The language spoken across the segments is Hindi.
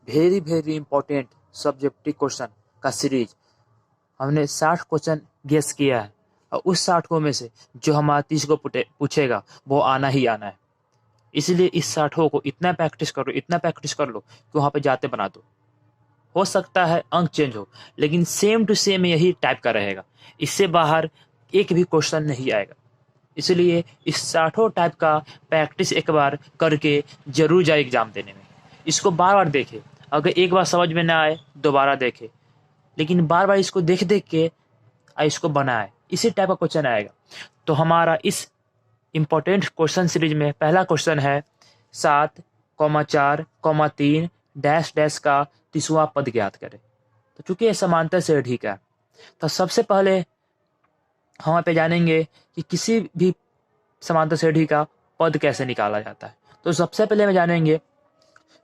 Very very important subjective question का सीरीज। हमने 60 क्वेश्चन गेस किया है और उस 60 को में से जो हमारा 30 को पूछेगा वो आना ही आना है। इसलिए इस 60 को इतना प्रैक्टिस करो, इतना प्रैक्टिस कर लो कि वहाँ पे जाते बना दो। हो सकता है अंक चेंज हो, लेकिन सेम टू सेम यही टाइप का रहेगा, इससे बाहर एक भी क्वेश्चन नहीं आएगा। इसलिए इस 60 टाइप का प्रैक्टिस एक बार करके जरूर जाए एग्जाम देने में। इसको बार बार देखे, अगर एक बार समझ में ना आए दोबारा देखे, लेकिन बार बार इसको देख देख के इसको बनाए, इसी टाइप का क्वेश्चन आएगा। तो हमारा इस इंपॉर्टेंट क्वेश्चन सीरीज में पहला क्वेश्चन है 7,4,3 डैश डैश का 30वां पद ज्ञात करें। तो चूंकि ये समांतर श्रेणी का है, तो सबसे पहले हम यहाँ पे जानेंगे कि किसी भी समांतर श्रेणी का पद कैसे निकाला जाता है। तो सबसे पहले हम जानेंगे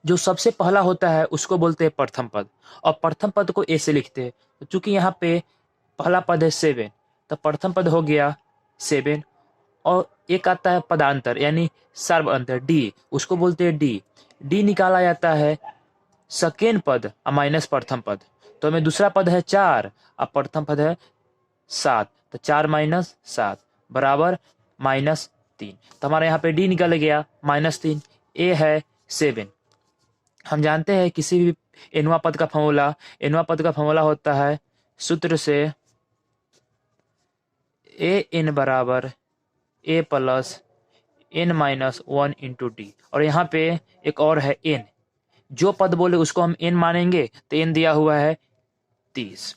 जो सबसे पहला होता है उसको बोलते हैं प्रथम पद, और प्रथम पद को ए से लिखते हैं। तो चूंकि यहाँ पे पहला पद है 7, तो प्रथम पद हो गया 7, और एक आता है पदांतर यानी सर्व अंतर डी, उसको बोलते हैं डी। डी निकाला जाता है सेकेंड पद माइनस प्रथम पद। तो हमें दूसरा पद है 4 और प्रथम पद है 7, तो 4 माइनस 7 बराबर -3। तो हमारे यहाँ पे डी निकल गया -3। ए है 7। हम जानते हैं किसी भी एनवा पद का फॉर्मूला होता है सूत्र से ए एन बराबर a plus n minus 1 into d. और यहाँ पे एक और है एन, जो पद बोले उसको हम एन मानेंगे, तो एन दिया हुआ है 30।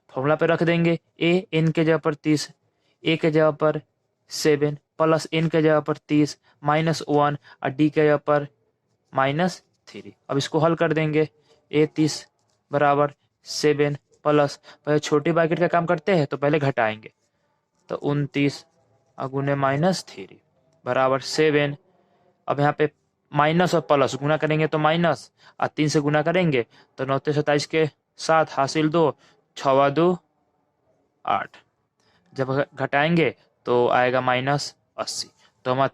फॉर्मूला पे रख देंगे ए एन के जगह पर 30, ए के जगह पर 7 प्लस एन के जगह पर 30 -1 और डी के जगह पर -3। अब इसको हल कर देंगे। ए 30 बराबर 7 प्लस, पहले छोटे ब्रैकेट का काम करते हैं तो पहले घटाएंगे, तो 29 गुने -3 बराबर 7। अब यहाँ पे माइनस और प्लस गुना करेंगे तो माइनस, और 3 से गुना करेंगे तो 9 27 के 7 हासिल 2, 6 2 8। जब घटाएंगे तो आएगा -80। तो हमारा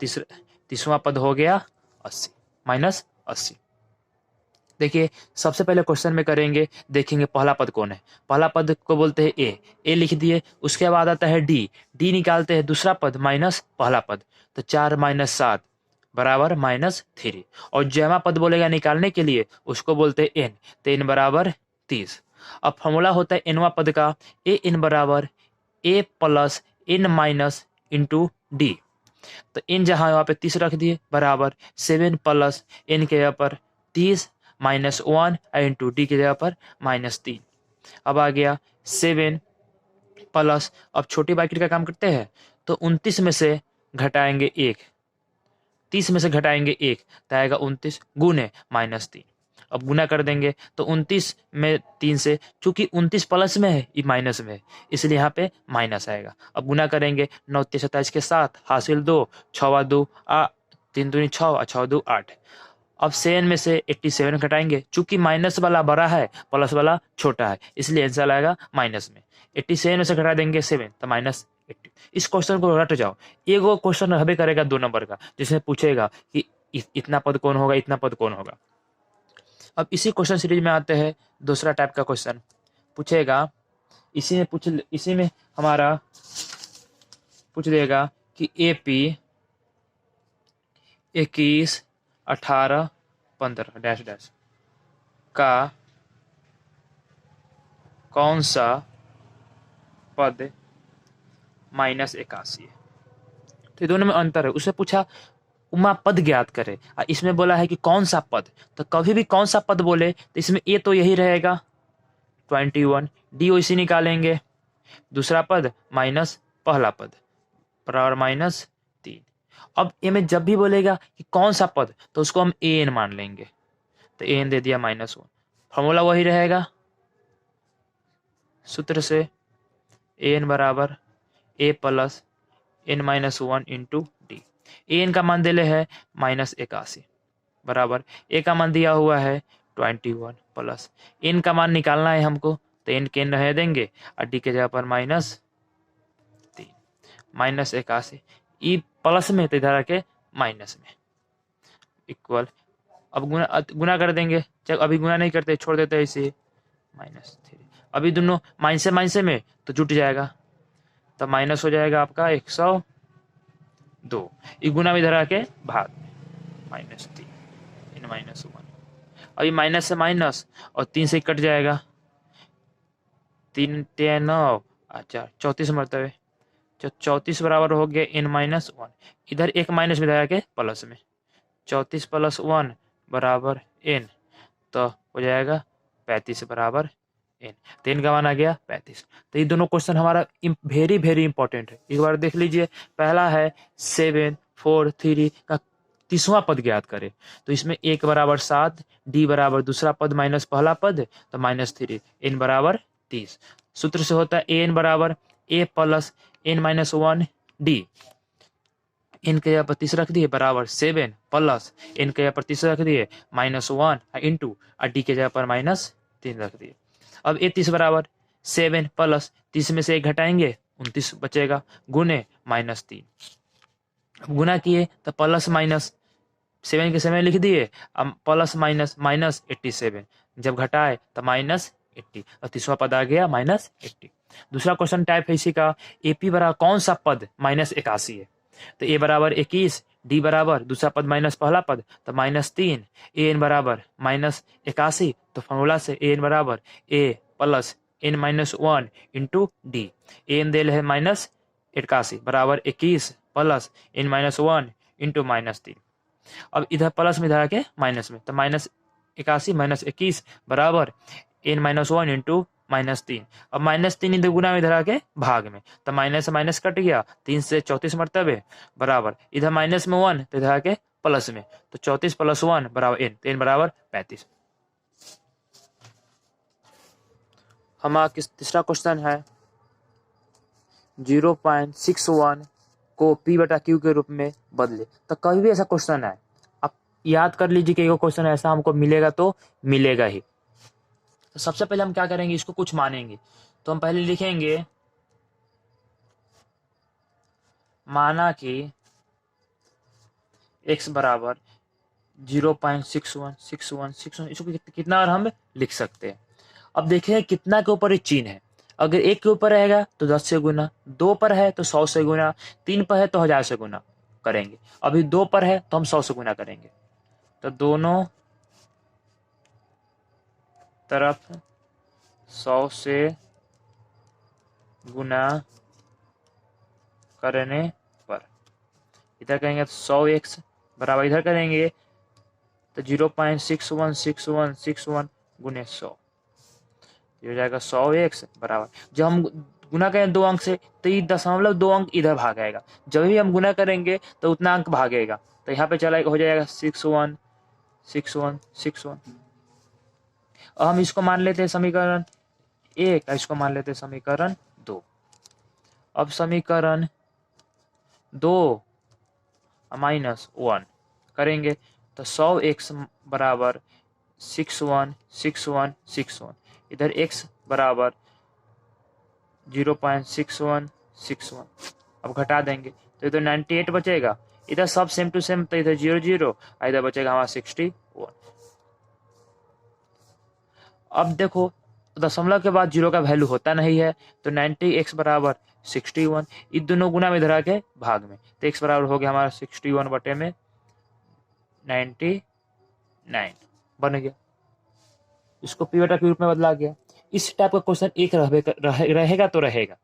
तीसवां पद हो गया 80 -80। देखिए सबसे पहले क्वेश्चन में करेंगे, देखेंगे पहला पद कौन है। पहला पद को बोलते हैं ए लिख दिए। उसके बाद आता है डी निकालते हैं दूसरा पद माइनस पहला पद, तो 4 - 7 बराबर -3। और जमा पद बोलेगा निकालने के लिए उसको बोलते हैं एन, तो एन बराबर 30। अब फॉर्मूला होता है एनवा पद का, ए एन बराबर a plus n minus into d. तो एन जहाँ यहाँ पे 30 रख दिए बराबर 7 प्लस एन के जगह पर 30 -1 इंटू डी की जगह पर -3। अब आ गया 7 प्लस, अब छोटी ब्रैकेट का काम करते हैं तो 29 में से घटाएंगे 1, 30 में से घटाएंगे 1, तो आएगा 29 गुने -3। अब गुना कर देंगे तो 29 में 3 से, चूंकि 29 प्लस में है ये माइनस में है, इसलिए यहाँ पे माइनस आएगा। अब गुना करेंगे 9 27 के 7 हासिल 2, 6 2 3 दूनी 6 और 6 2 8। अब 7 में से 87 घटाएंगे, चूंकि माइनस वाला बड़ा है प्लस वाला छोटा है, इसलिए आंसर आएगा माइनस में। 87 में से घटा देंगे 7, तो -80। इस क्वेश्चन को रट जाओ, एगो क्वेश्चन रहबे करेगा 2 नंबर का, जिसमें पूछेगा कि इतना पद कौन होगा, इतना पद कौन होगा। अब इसी क्वेश्चन सीरीज में आते हैं दूसरा टाइप का क्वेश्चन पूछेगा। इसी में हमारा पूछ देगा कि AP 21 18 15 डैश डैश का कौन सा पद -81 है। तो दोनों में अंतर है। उससे पूछा उमा पद ज्ञात करे, और इसमें बोला है कि कौन सा पद। तो कभी भी कौन सा पद बोले तो इसमें ए तो यही रहेगा 21, डी वैसे निकालेंगे, दूसरा पद माइनस पहला पद बराबर -3। अब ए में जब भी बोलेगा कि कौन सा पद तो उसको हम ए एन मान लेंगे, तो ए एन दे दिया -1। फॉर्मूला वही रहेगा सूत्र से ए एन बराबर a plus N -1 into D. A N का मान दिले है -81 बराबर ए का मान दिया हुआ है 21 प्लस एन का मान निकालना है हमको, तो एन के एन रह देंगे और डी के जगह पर -3 -81 ई प्लस में तो इधर आके माइनस में इक्वल अब गुना कर देंगे, चल अभी गुना नहीं करते, छोड़ देते हैं इसे, -3। अभी दोनों माइनस से में तो जुट जाएगा, तो माइनस हो जाएगा आपका 102। ये गुना में इधर आके भाग में, -3 इन -1। अभी माइनस से माइनस और 3 से कट जाएगा, 3 9 अच्छा 34 मरतबे, 34 बराबर हो गया n-1। इधर एक माइनस में इधर आके प्लस में, 34 + 1 बराबर n, तो हो जाएगा 35 बराबर n। तो n का मान आ गया 35। तो ये दोनों क्वेश्चन हमारा वेरी वेरी इंपॉर्टेंट है, एक बार देख लीजिए। पहला है 7 4 3 का 30वां पद ज्ञात करे, तो इसमें 1 बराबर 7, d बराबर दूसरा पद माइनस पहला पद, तो -3, n बराबर 30। सूत्र से होता है an बराबर a + n-1 d। n के यहाँ पर 30 रख दिए बराबर 7 प्लस n के यहाँ पर 30 रख दिए -1 इंटू d के जगह पर -3 रख दिए। अब ये 30 बराबर 7 प्लस 30 में से 1 घटाएंगे 29 बचेगा, गुने -3। गुना किए तो प्लस माइनस 7 के समय लिख दिए, अब प्लस माइनस -87, जब घटाए तो -80 और 30वां पद आ गया -80। दूसरा क्वेश्चन टाइप है इसी का, एपी बराबर कौन सा पद -81 है, तो ए बराबर 21, डी बराबर दूसरा पद माइनस पहला पद तो -3, ए एन बराबर -81, तो फॉर्मूला से ए एन बराबर a plus n-1 into D. A N दिल है -81 बराबर 21 प्लस n-1 इंटू -3। अब इधर प्लस में इधर आके माइनस में, तो -81 - 21 बराबर n-1 इंटू -3। अब -3 इधर गुना में इधर आके भाग में, तो माइनस से माइनस कट गया, 3 से 34 मरतबे बराबर इधर माइनस में 1 तो इधर आके प्लस में, तो 34 + 1 बराबर n, तो n बराबर 35। हमारा तीसरा क्वेश्चन है 0.61 को p/q के रूप में बदले। तो कभी भी ऐसा क्वेश्चन है आप याद कर लीजिए कि ये क्वेश्चन ऐसा हमको मिलेगा तो मिलेगा ही। तो सबसे पहले हम क्या करेंगे, इसको कुछ मानेंगे, तो हम पहले लिखेंगे माना कि x बराबर 0.616161, इसको कितना और हम लिख सकते हैं। अब देखिए कितना के ऊपर ये चिन्ह है, अगर 1 के ऊपर रहेगा तो 10 से गुना, 2 पर है तो 100 से गुना, 3 पर है तो 1000 से गुना करेंगे। अभी 2 पर है तो हम 100 से गुना करेंगे, तो दोनों तरफ 100 से गुना करने पर इधर करेंगे तो 100x बराबर इधर करेंगे तो 0.616161 गुने 100, ये हो जाएगा 100x बराबर, जब हम गुना करें 2 अंक से तो ये 0.2 अंक इधर भागेगा, जब भी हम गुना करेंगे तो उतना अंक भागेगा, तो यहाँ पे चला हो जाएगा 616161। और हम इसको मान लेते हैं समीकरण 1, इसको मान लेते हैं समीकरण 2। अब समीकरण 2 -1 करेंगे तो 100x बराबर 616161, इधर x बराबर 0.6161। अब घटा देंगे तो इधर 98 बचेगा, इधर सब सेम टू सेम, तो इधर 0 0, इधर बचेगा हमारा 61। अब देखो दशमलव के बाद 0 का वैल्यू होता नहीं है, तो 90x बराबर 61, इन दोनों गुना में इधर आके भाग में, तो x बराबर हो गया हमारा 61 बटे में 99 बन गया, इसको p/q के रूप में बदला गया। इस टाइप का क्वेश्चन एक रहेगा तो रहेगा,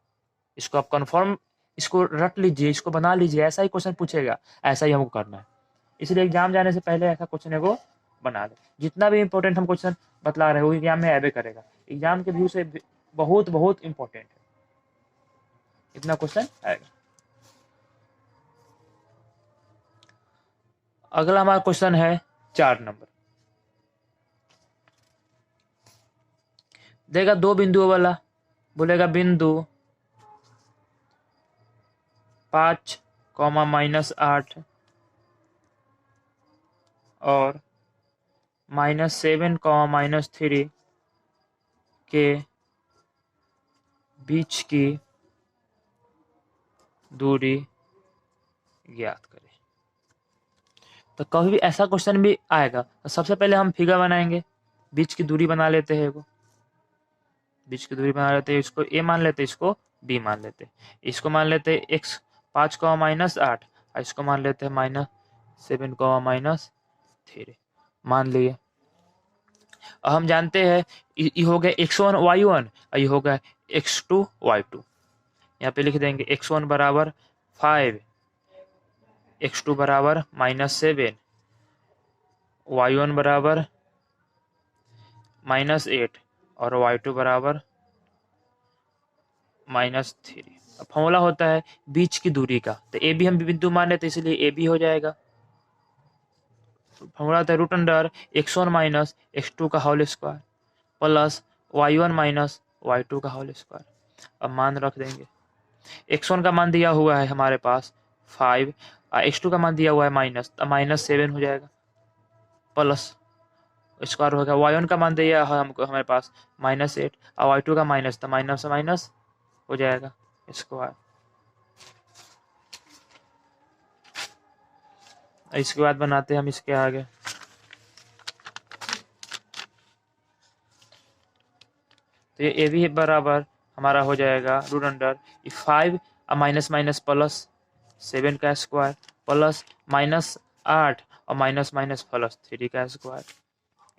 इसको आप कंफर्म इसको रट लीजिए, इसको बना लीजिए, ऐसा ही क्वेश्चन पूछेगा, ऐसा ही हमको करना है। इसलिए एग्जाम जाने से पहले ऐसा क्वेश्चन है वो बना दे, जितना भी इंपॉर्टेंट हम क्वेश्चन बतला रहे हो एग्जाम में ऐबे करेगा, एग्जाम के व्यू से बहुत बहुत इंपॉर्टेंट है, इतना क्वेश्चन आएगा। अगला हमारा क्वेश्चन है 4 नंबर, देगा 2 बिंदुओं वाला, बोलेगा बिंदु 5, -8 और -7, -3 के बीच की दूरी ज्ञात करें। तो कभी भी ऐसा क्वेश्चन भी आएगा तो सबसे पहले हम फिगर बनाएंगे, बीच की दूरी बना लेते हैं, बीच की दूरी बना लेते हैं, इसको ए मान लेते हैं, इसको बी मान लेते हैं, इसको मान लेते हैं एक्स 5, -8 और इसको मान लेते हैं -7, -3 मान लिए। अब हम जानते हैं ये हो गया x1 y1 और ये हो गया x2 y2। यहाँ पे लिख देंगे x1 बराबर 5, x2 बराबर -7, y1 बराबर -8 और y2 बराबर -3। अब फॉर्मूला होता है बीच की दूरी का, तो ए बी हम बिंदु मान लेते इसलिए ए बी हो जाएगा। फॉर्मूला होता है root under x1 minus x2 का whole square plus y1 minus y2 का होल स्क्वायर। अब मान रख देंगे, x1 का मान दिया हुआ है हमारे पास 5 और x2 का मान दिया हुआ है -7 हो जाएगा, प्लस स्क्वायर हो गया y1 का मान दिया है हमको हमारे पास -8 और y2 का माइनस, तो माइनस से माइनस हो जाएगा स्क्वायर। इसके बाद बनाते हैं हम इसके आगे, तो ये ए बी बराबर हमारा हो जाएगा root under 5 minus minus plus 7 का स्क्वायर प्लस -8 और माइनस माइनस प्लस 3 का स्क्वायर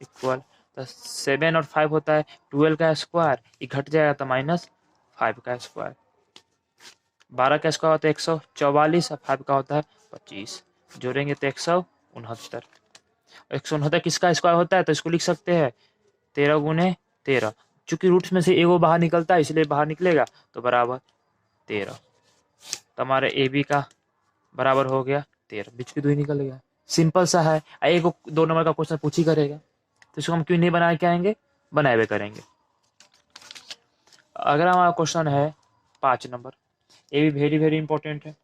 इक्वल, तो 7 और 5 होता है 12 का स्क्वायर, ये घट जाएगा तो -5 का स्क्वायर। 12 का स्क्वायर होता है 144 और 5 का होता है 25, जोड़ेंगे तो 169। 169 किसका स्क्वायर होता है, तो इसको लिख सकते हैं 13 गुने 13, चूंकि रूट्स में से एगो बाहर निकलता है इसलिए बाहर निकलेगा तो बराबर 13। तो हमारे ए बी का बराबर हो गया 13, बीच की दूरी निकल गया। सिंपल सा है, एक 2 नंबर का क्वेश्चन पूछ ही करेगा, तो इसको हम क्यों नहीं बना के आएंगे, बनाए हुए करेंगे। अगर हमारा क्वेश्चन है 5 नंबर, ये भी वेरी वेरी इंपॉर्टेंट है।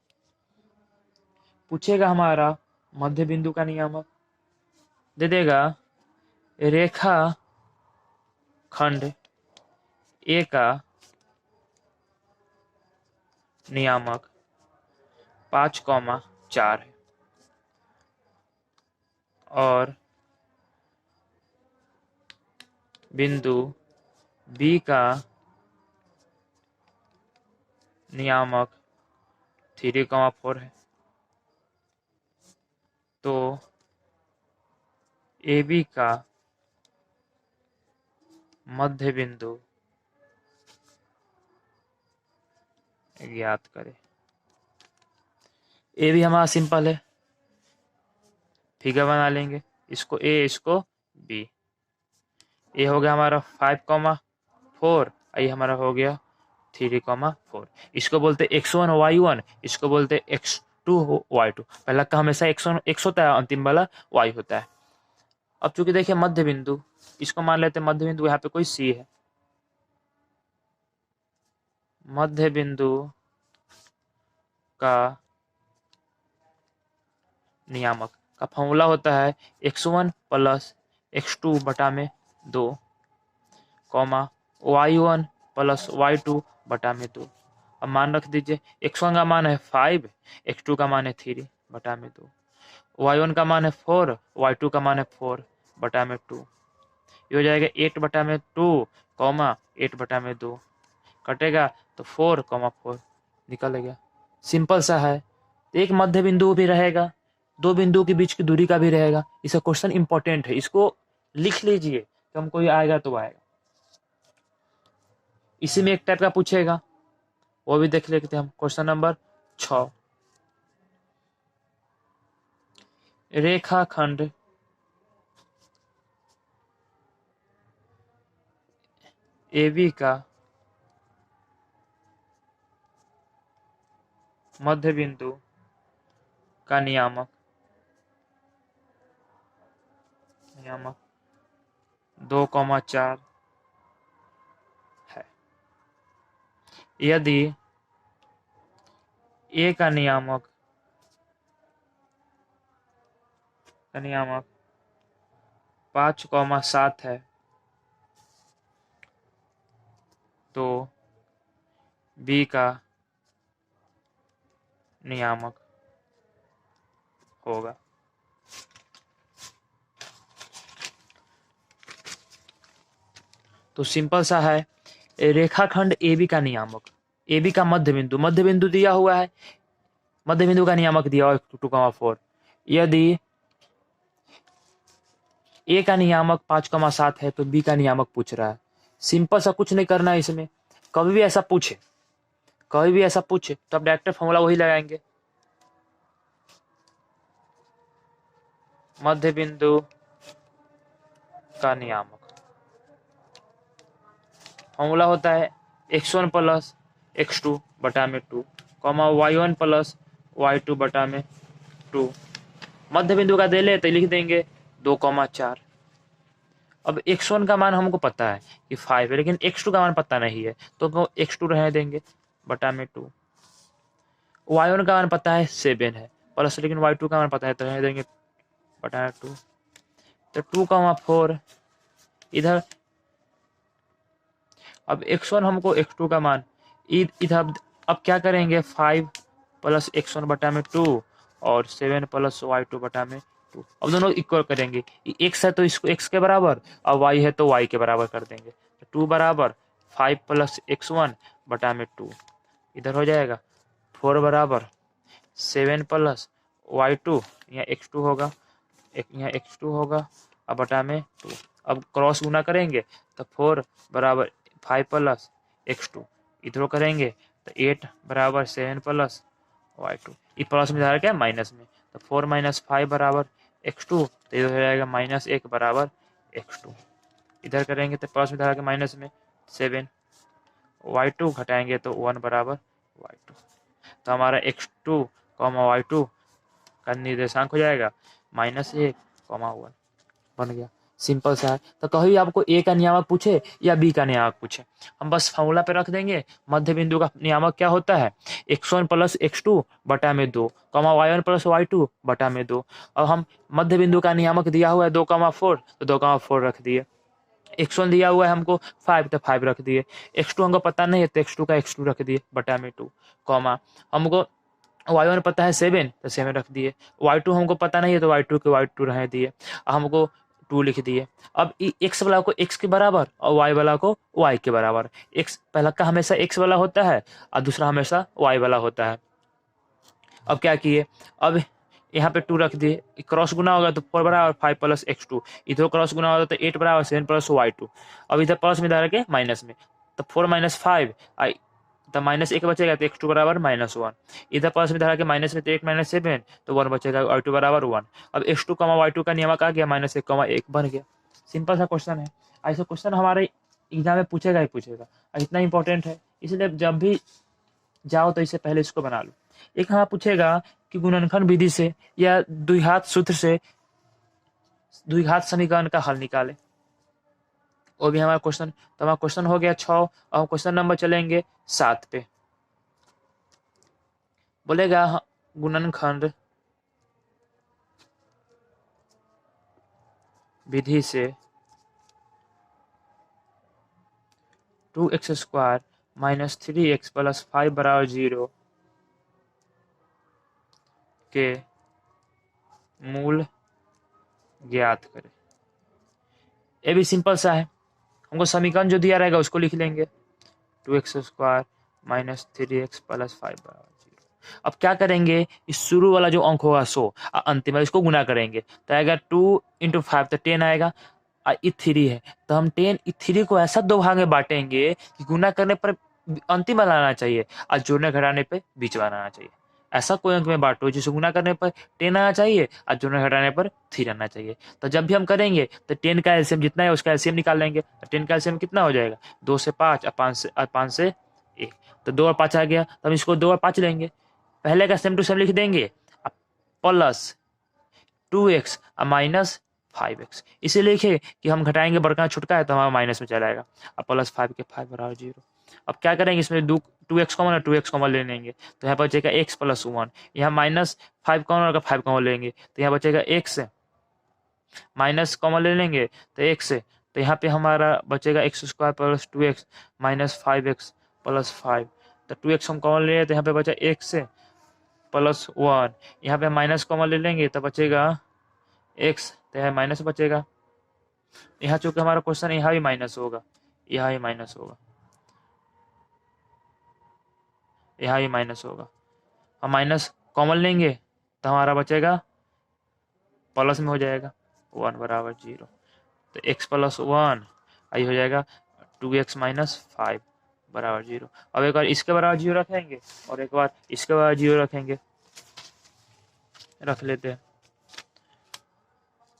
पूछेगा हमारा मध्य बिंदु का नियामक, दे देगा रेखा खंड ए का नियामक 5,4 है और बिंदु बी का नियामक 3,4 है, तो ए बी का मध्य बिंदु ज्ञात करें। ए भी हमारा सिंपल है, फिगर बना लेंगे, इसको ए इसको बी। ए हो गया हमारा 5,4 और ये हमारा हो गया 3,4। इसको बोलते x1 y1, इसको बोलते x2 y2। पहला का हमेशा x होता है, अंतिम वाला y होता है। अब चूंकि देखिए मध्य बिंदु, इसको मान लेते हैं मध्य बिंदु, यहाँ पे कोई सी है, मध्य बिंदु का नियामक का फॉर्मूला होता है x1 प्लस x2 बटा में 2, y1 प्लस y2 बटा में 2। अब मान रख दीजिए, x1 का मान है 5, x2 का मान है 3 बटा में 2, y1 का मान है 4, y2 का मान है 4 बटा में 2। ये हो जाएगा 8 बटा में 2, 8 बटा में 2 कटेगा तो 4,4 निकल गया। सिंपल सा है, एक मध्य बिंदु भी रहेगा, 2 बिंदु के बीच की दूरी का भी रहेगा। इसका क्वेश्चन इंपॉर्टेंट है, इसको लिख लीजिए कि हमको ये आएगा तो आएगा। इसी में एक टाइप का पूछेगा, वो भी देख लेते हैं हम। क्वेश्चन नंबर 6, रेखाखंड AB का मध्य बिंदु का नियामक 2,4 है। यदि A का नियामक 5,7 है तो B का नियामक होगा तो सिंपल सा है, रेखाखंड ए बी का नियामक, ए बी का मध्य बिंदु दिया हुआ है, मध्य बिंदु का नियामक दिया हुआ 2,4। यदि ए का नियामक 5,7 है तो बी का नियामक पूछ रहा है। सिंपल सा, कुछ नहीं करना है इसमें। कभी भी ऐसा पूछे तो आप डायरेक्ट फॉर्मूला वही लगाएंगे, मध्य बिंदु का नियामक। फॉर्मूला होता है x1 प्लस x2 बटा में 2, y1 प्लस y2 बटा में 2। मध्य बिंदु का दे ले तो लिख देंगे 2,4। अब x1 का मान हमको पता है कि 5 है, लेकिन x2 का मान पता नहीं है, तो x2 रहने देंगे बटा में 2। y1 का मान पता है 7 है प्लस, लेकिन y2 का मान पता है तो रहने देंगे बटा में 2। तो 2,4 इधर। अब x1 हमको x2 का मान इधर, अब क्या करेंगे 5 प्लस x1 बटा में 2 और 7 प्लस y2 बटा में 2। अब दोनों इक्वल करेंगे, x है तो इसको x के बराबर और y है तो y के बराबर कर देंगे। तो 2 बराबर 5 प्लस x1 बटा में 2, इधर हो जाएगा 4 बराबर 7 प्लस y2, यहाँ x2 होगा, यहाँ x2 होगा अब बटा में 2। अब क्रॉस गुना करेंगे तो 4 बराबर 5 प्लस x2, इधर करेंगे तो 8 बराबर 7 प्लस y2, ये प्लस में जा क्या माइनस में, तो 4 माइनस 5 बराबर x2, तो इधर हो जाएगा -1 बराबर x2। इधर करेंगे तो प्लस में जा माइनस में 7, y2 घटाएंगे तो 1 बराबर y2। तो हमारा x2, y2 का निर्देशांक हो जाएगा -1, 1 बन गया। सिंपल सा है। तो कभी आपको ए का नियामक पूछे या बी का नियामक पूछे, हम बस फॉर्मूला पे रख देंगे। मध्य बिंदु का नियामक क्या होता है, x1 प्लस x2 बटा में 2, y1 प्लस y2 बटा में 2। अब हम मध्य बिंदु का नियामक दिया हुआ है 2,4, तो 2,4 रख दिए। x1 दिया हुआ है हमको 5, तो 5 रख दिए। x2 हमको पता नहीं है तो x2 का x2 रख दिए बटा में 2, हमको y1 पता है 7, तो 7 रख दिए। y2 हमको पता नहीं है तो y2 के y2 रह दिए, हमको 2 लिख दिए। अब x वाला को x के बराबर और y वाला को y के बराबर। x पहला का हमेशा x वाला होता है और दूसरा हमेशा y वाला होता है। अब क्या किए, अब यहाँ पे 2 रख दिए, क्रॉस गुना होगा तो 4 बराबर 5 प्लस x2, इधर क्रॉस गुना होगा तो 8 बराबर 7 प्लस y2। अब इधर प्लस में डाल के माइनस में, तो 4 माइनस 5 तो -1 बचेगा तो x2 बराबर -1। इधर प्लस में धरा के माइनस में तो 8 माइनस 7 तो 1 बचेगा, y2 बराबर 1। अब x2, y2 का नियमक आ गया, -1, 1 बन गया। सिंपल सा क्वेश्चन है। ऐसा क्वेश्चन हमारे एग्जाम में पूछेगा ही पूछेगा, इतना इंपॉर्टेंट है, इसलिए जब भी जाओ तो इससे पहले इसको बना लो। एक हमारा पूछेगा कि गुणनखंड विधि से या द्विघात सूत्र से द्विघात समीकरण का हल निकाले, वो भी हमारा क्वेश्चन। तो हमारा क्वेश्चन हो गया 6 और हम क्वेश्चन नंबर चलेंगे 7 पे। बोलेगा गुणनखंड विधि से 2x² - 3x + 5 बराबर 0 के मूल ज्ञात करें। ये भी सिंपल सा है, हमको समीकरण जो दिया रहेगा उसको लिख लेंगे, 2x² - 3x + 5 बराबर 0। अब क्या करेंगे, इस शुरू वाला जो अंक होगा 100 अंतिम इसको गुना करेंगे तो आएगा 2 × 5 तो 10 आएगा, और 3 है तो हम 3 को ऐसा 2 भाग में बांटेंगे कि गुना करने पर अंतिम वाला आना चाहिए और जोड़ने घटाने पर बीच वाला आना चाहिए। ऐसा कोई अंक में बांटो जिसे गुना करने पर 10 आना चाहिए और जोड़ने घटाने पर 3 आना चाहिए। तो जब भी हम करेंगे तो 10 का एलसीएम जितना है उसका एलसीएम निकाल लेंगे। 10 का एलसीएम कितना हो जाएगा, 2 से 5 और 5 से 1, तो 2 और 5 आ गया, तो हम इसको 2 और 5 लेंगे, पहले का सेम टू सेम लिख देंगे प्लस 2x और -5x। इसे लिखे कि हम घटाएंगे बड़का छुटका है तो हमारा माइनस में चला आएगा, अब +5 के 5 बराबर 0। अब क्या करेंगे, इसमें 2x कॉमन और 2x कॉमन ले लेंगे तो यहाँ बचेगा x + 1, यहाँ -5 कॉमन और 5 कॉमन लेंगे तो यहाँ बचेगा x, माइनस कॉमन ले लेंगे तो x, तो यहाँ पे हमारा बचेगा x² + 2x - 5x + 5, तो 2x हम कॉमन ले लें तो यहाँ पे बचा x + 1, यहाँ पे माइनस कॉमन ले लेंगे तो बचेगा x, तो यहाँ माइनस बचेगा। यहाँ चूंकि हमारा क्वेश्चन यहाँ भी माइनस होगा यहाँ ही माइनस होगा, यहाँ ही माइनस होगा। हम माइनस कॉमन लेंगे तो हमारा बचेगा प्लस में हो जाएगा 1 बराबर 0। तो x प्लस 1 आई हो जाएगा 2x माइनस 5 बराबर 0। अब एक बार इसके बराबर 0 रखेंगे और एक बार इसके बराबर 0 रखेंगे, रख लेते हैं।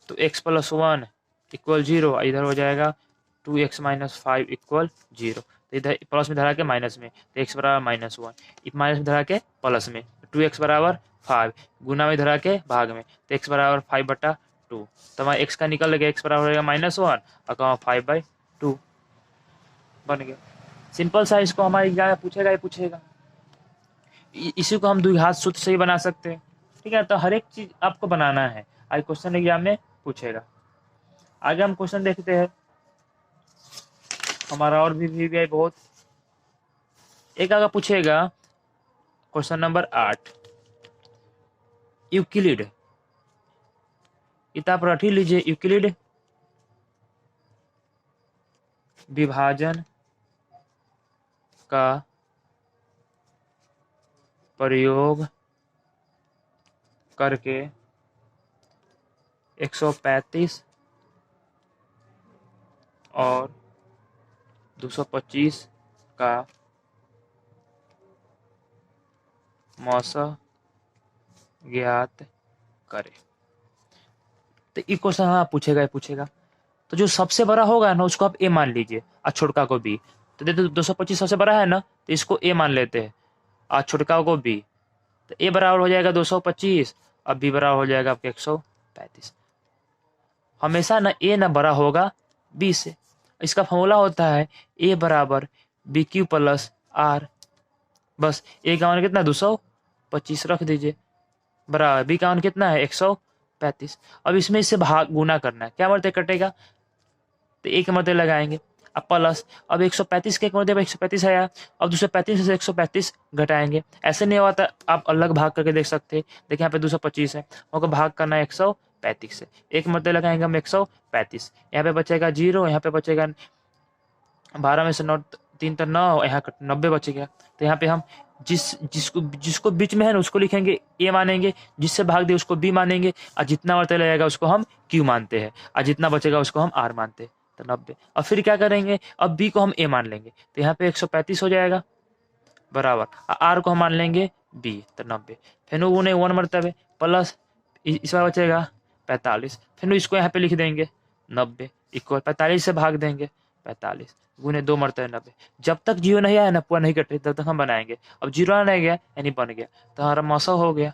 तो x प्लस 1 इक्वल 0, इधर हो जाएगा 2x माइनस 5 इक्वल 0। तो इधर प्लस में धरा के माइनस में, तो x बराबर माइनस 1, माइनस में धरा के प्लस में, 2x बराबर 5, गुना में धरा के भाग में, तो x बराबर 5/2। तो हमारा x का निकल गया, x बराबर हो जाएगा -1 और कहाँ 5/2 बन गया। सिंपल सा, इसको हमारे एग्जाम में पूछेगा ही पूछेगा। इसी को हम द्विघात सूत्र से ही बना सकते हैं, ठीक है। तो हर एक चीज आपको बनाना है, आज क्वेश्चन एग्जाम में पूछेगा। आगे हम क्वेश्चन देखते हैं। हमारा और भी बहुत एक आगे पूछेगा क्वेश्चन नंबर 8, यूक्लिड। किताब रख ही लीजिए। यूक्लिड विभाजन का प्रयोग करके 135 और 225 का मौसा ज्ञात करे। तो ये क्वेश्चन हाँ पूछेगा ही पूछेगा। तो जो सबसे बड़ा होगा ना उसको आप ए मान लीजिए और छोटका को बी। तो देखो 225 सबसे बड़ा है ना, तो इसको ए मान लेते हैं और छोटका को बी। तो ए बराबर हो जाएगा 225 और बी बराबर हो जाएगा आपके 135। हमेशा ना ए ना बड़ा होगा बी से। इसका फॉर्मूला होता है ए बराबर बी क्यू प्लस आर। बस ए का मान कितना 225 रख दीजिए, बराबर बी का मान कितना है 135। अब इसमें इससे भाग गुना करना है, क्या मरते कटेगा तो एक मरते लगाएंगे। अब प्लस, अब 135 के एक मरते 135 आया, अब 235 से 135 घटाएंगे। ऐसे नहीं होता, आप अलग भाग करके देख सकते हैं। देखिए यहाँ पे 225 है, हमको भाग करना है 135 से, एक मरते लगाएंगे हम 135। यहाँ पे बचेगा 0, यहाँ पे बचेगा 12 में से 9 3 तो 9, यहाँ 90 बचेगा। तो यहाँ पे हम जिसको बीच में है ना उसको लिखेंगे ए मानेंगे, जिससे भाग दे उसको बी मानेंगे, और जितना मरते लगेगा उसको हम क्यू मानते हैं, और जितना बचेगा उसको हम आर मानते हैं। तो 90। और फिर क्या करेंगे, अब बी को हम ए मान लेंगे, तो यहाँ पे 135 हो जाएगा बराबर, आर को हम मान लेंगे बी, तो 90। फिर वो नहीं 1 मरतबे प्लस इस बार बचेगा 45, फिर इसको यहाँ पे लिख देंगे 90 इक्वल 45 से भाग देंगे 45 गुने 2 मरतबे 90। जब तक 0 नहीं आया ना पूरा नहीं कटे तब तक हम बनाएंगे। अब 0 नहीं गया यानी बन गया, तो हमारा मौसा हो गया।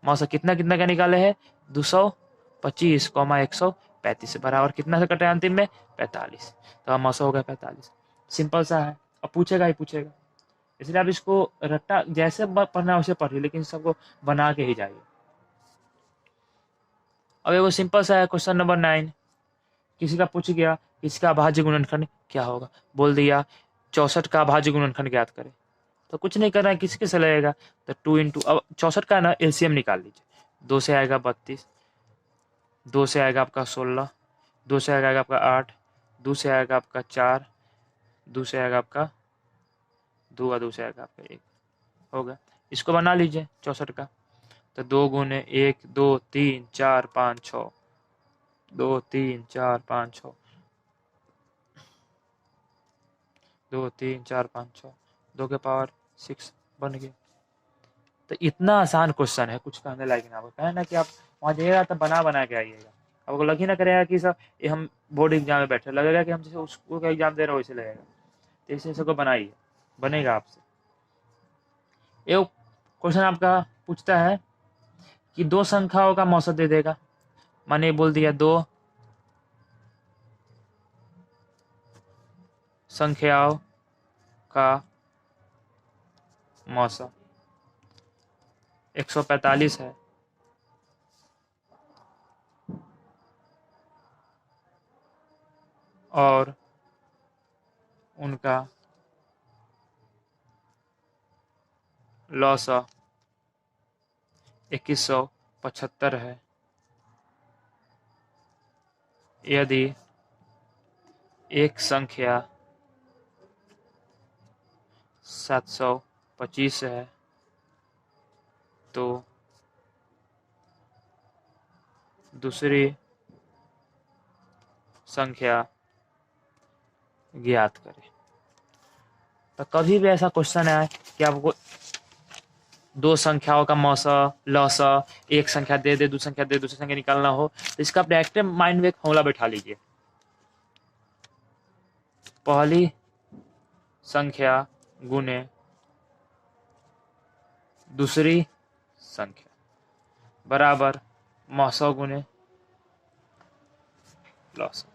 मौसा कितना कितना का निकाले है 225, 135 बराबर कितना से कटे अंतिम में 45। तो हम मौसा हो गया 45। सिंपल सा है, अब पूछेगा ही पूछेगा, इसलिए आप इसको रट्टा जैसे पढ़ना है वैसे पढ़िए, लेकिन सबको बना के ही जाइए। अब एगो सिंपल सा है क्वेश्चन नंबर 9। किसी का पूछ गया इसका अभाज्य गुणनखंड क्या होगा, बोल दिया 64 का अभाज्य गुणनखंड ज्ञात करे। तो कुछ नहीं करना है, किसके से लगेगा, तो 2 इंटू, अब 64 का ना एलसीएम निकाल लीजिए। 2 से आएगा 32, 2 से आएगा आपका 16, 2 से आएगा आपका 8, 2 से आएगा आपका 4, 2 से आएगा आपका 2 और 2 से आएगा आपका 1, होगा। इसको बना लीजिए 64 का। तो 2 गुने 1 2 3 4 5 6, 2 3 4 5 6, 2 3 4 5 6, 2 के पावर 6 बन गया। तो इतना आसान क्वेश्चन है, कुछ कहने लायक ना होता है ना कि आप वहाँ जाइएगा तो बना के आइएगा। आपको लग ही ना करेगा कि सब ये हम बोर्ड एग्जाम में बैठे, लगेगा कि हम जैसे उसको का एग्जाम दे रहे हो वैसे लगेगा। तो इसे सबको बनाइए, बनेगा आपसे। एक क्वेश्चन आपका पूछता है कि 2 संख्याओं का मौसम दे देगा। मैंने बोल दिया 2 संख्याओं का मौसम 145 है और उनका लॉस 2175 है। यदि एक संख्या 725 है तो दूसरी संख्या ज्ञात करें। तो कभी भी ऐसा क्वेश्चन है कि आपको दो संख्याओं का मौसा लौसा एक संख्या दे दे दूसरी संख्या दे दूसरी संख्या निकालना हो तो इसका आप डायरेक्ट माइंड में एक फॉर्मूला बैठा लीजिए। पहली संख्या गुने दूसरी संख्या बराबर मौसा गुने लौसा।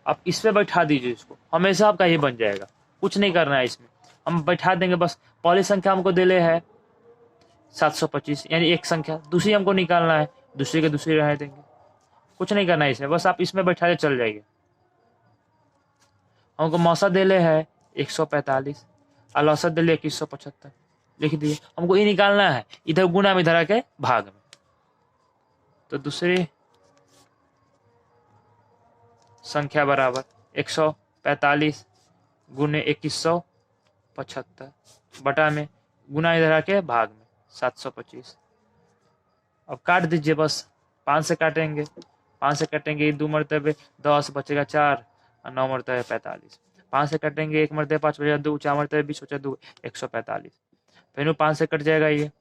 आप इस पे बैठा दीजिए इसको, हमेशा आपका ये बन जाएगा। कुछ नहीं करना है इसमें, हम बैठा देंगे बस। पहली संख्या हमको दिले है 725 यानी एक संख्या, दूसरी हमको निकालना है, दूसरी के दूसरी रह देंगे। कुछ नहीं करना है इसमें, बस आप इसमें बैठा के चल जाइए। हमको मौसा दिले है 145 और लौसा दिले 2175, लिख दिए। हमको ये निकालना है, इधर गुना में इधर आके भाग में। तो दूसरी संख्या बराबर 145 गुने 2175 बटा में गुना इधर आके भाग में 725। अब काट दीजिए बस, 5 से काटेंगे, 5 से काटेंगे 2 मरतबे 10 बचेगा 4 और 9 मरतबे 45। 5 से काटेंगे 1 मरतबे 5 बचेगा 2, 4 मरतबे 20 बचा 2 145। फिर 5 से कट जाएगा, ये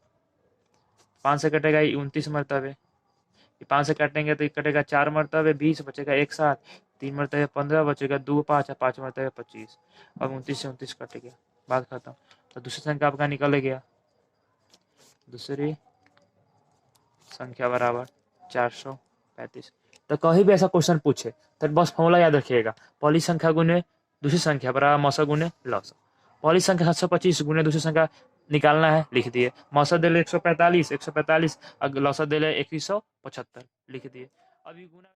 5 से कटेगा 29 मरतबे, 5 से काटेंगे तो कटेगा 4 मरतबे 20 बचेगा 1 साथ, 3 मरतबे 15 बचेगा 2 5 5 मरतबे 25। अब 29 से 29 कट गया, बात खत्म। तो दूसरी संख्या आपका निकल गया, दूसरी संख्या बराबर 435। तो कहीं भी ऐसा क्वेश्चन पूछे तो बस फॉर्मूला याद रखिएगा, पहली संख्या गुने दूसरी संख्या बराबर मौसा गुने लौसा। पहली संख्या 725 गुने दूसरी संख्या निकालना है, लिख दिए। मौसा दिले 145 145 और लौसा दिले 2175, लिख दिए। अभी गुना